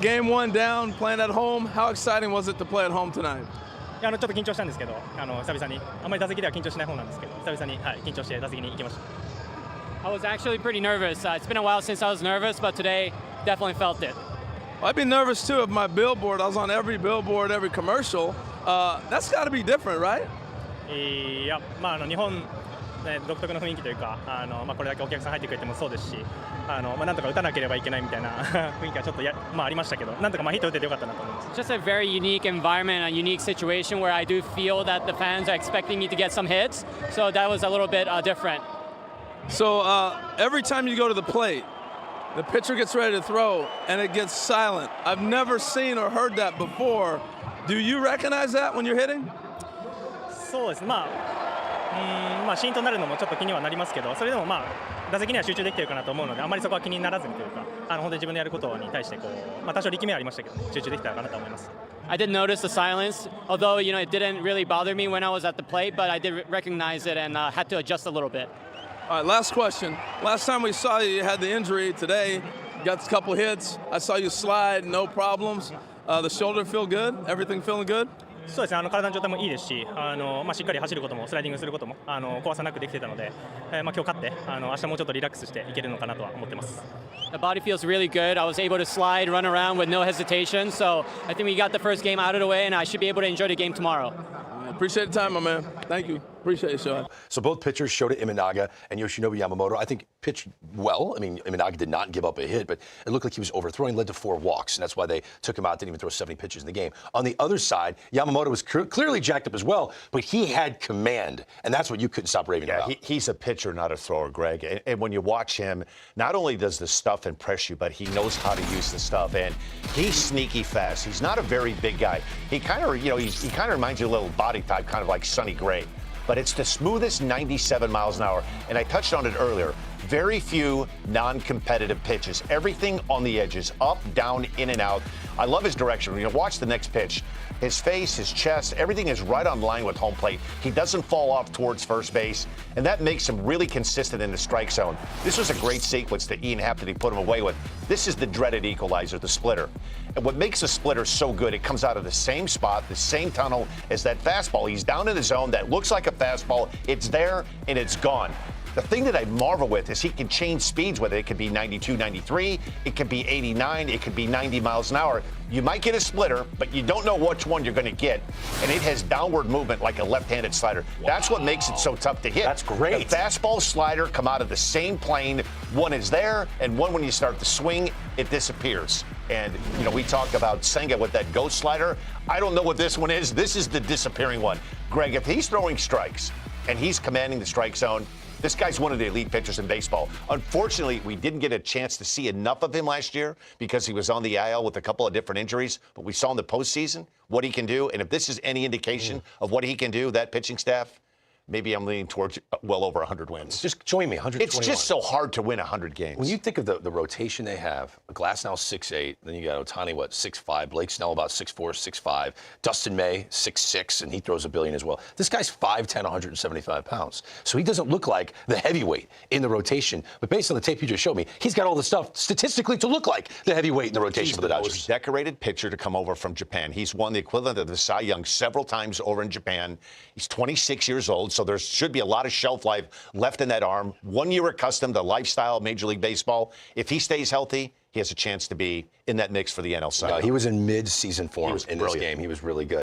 Game one down, playing at home. How exciting was it to play at home tonight? ちょっと緊張したんですけど、久々にあんまり打席では緊張しない方なんですけど、久々に、緊張して打席に行きました。I was actually pretty nervous. It's been a while since I was nervous, but today definitely felt it. Well, I'd be nervous too of my billboard. I was on every billboard, every commercial. That's got to be different, right? いや、日本、独特の雰囲気というか、これだけお客さん入ってくれてもそうですし、なんとか打たなければいけないみたいな雰囲気がちょっとありましたけど、なんとかヒット打ててよかったなと思います。Just a very unique environment, a unique situation where I do feel that the fans are expecting me to get some hits, so that was a little bit different. So every time you go to the plate, the pitcher gets ready to throw, and it gets silent. I've never seen or heard that before. Do you recognize that when you're hitting? そうです。シーンとなるのもちょっと気にはなりますけど、それでも打席には集中できてるかなと思うので、あまりそこは気にならずにというか、本当に自分でやることに対して多少力みはありましたけど、集中できたかなと思います。I did notice the silence, although it didn't really bother me when I was at the plate, but I did recognize it and had to adjust a little bit. All right, last question. Last time we saw you, you had the injury. Today, you got a couple hits. I saw you slide, no problems. The shoulder feel good? Everything feeling good? そうですね、体の状態もいいですし、しっかり走ることもスライディングすることも怖さなくできてたので、今日勝って明日もうちょっとリラックスしていけるのかなとは思ってます。The body feels really good. I was able to slide, run around with no hesitation, so I think we got the first game out of the way, and I should be able to enjoy the game tomorrow. Appreciate the time, my man. Thank you. Appreciate it, Shohei. So both pitchers, Shota Imanaga and Yoshinobu Yamamoto, I think pitched well. I mean, Imanaga did not give up a hit, but it looked like he was overthrowing, led to 4 walks, and that's why they took him out, didn't even throw 70 pitches in the game. On the other side, Yamamoto was clearly jacked up as well, but he had command, and that's what you couldn't stop raving about. He's a pitcher, not a thrower, Greg. And when you watch him, not only does the stuff impress you, but he knows how to use the stuff, and he's sneaky fast. He's not a very big guy. He kind of, he kind of reminds you of a little body type, kind of like Sonny Gray. But it's the smoothest 97 miles an hour. And I touched on it earlier. Very few non-competitive pitches. Everything on the edges, up, down, in and out. I love his direction. Watch the next pitch. His face, his chest, everything is right on line with home plate. He doesn't fall off towards first base, and that makes him really consistent in the strike zone. This was a great sequence that Ian Hampton put him away with. This is the dreaded equalizer, the splitter. And what makes the splitter so good, it comes out of the same spot, the same tunnel as that fastball. He's down in the zone. That looks like a fastball. It's there, and it's gone. The thing that I marvel with is he can change speeds with it. It could be 92, 93, it could be 89, it could be 90 miles an hour. You might get a splitter, but you don't know which one you're going to get. And it has downward movement like a left-handed slider. Wow. That's what makes it so tough to hit. That's great. The fastball slider come out of the same plane. One is there, and one when you start to swing, it disappears. And, we talk about Senga with that ghost slider. I don't know what this one is. This is the disappearing one. Greg, if he's throwing strikes and he's commanding the strike zone, this guy's one of the elite pitchers in baseball. Unfortunately, we didn't get a chance to see enough of him last year because he was on the IL with a couple of different injuries. But we saw in the postseason what he can do. And if this is any indication of what he can do, that pitching staff, maybe I'm leaning towards well over 100 wins. Just join me, 121. It's just so hard to win 100 games. When you think of the rotation they have, Glasnow 6'8", then you got Ohtani, 6'5", Blake Snell about 6'4", 6'5", Dustin May 6'6", and he throws a billion as well. This guy's 5'10", 175 pounds. So he doesn't look like the heavyweight in the rotation. But based on the tape you just showed me, he's got all the stuff statistically to look like the heavyweight in the rotation for the Dodgers. He's the most decorated pitcher to come over from Japan. He's won the equivalent of the Cy Young several times over in Japan. He's 26 years old, so there should be a lot of shelf life left in that arm. 1 year accustomed to lifestyle of Major League Baseball. If he stays healthy, he has a chance to be in that mix for the NL Cy Young. No, he was in mid-season form in brilliant. this game. He was really good.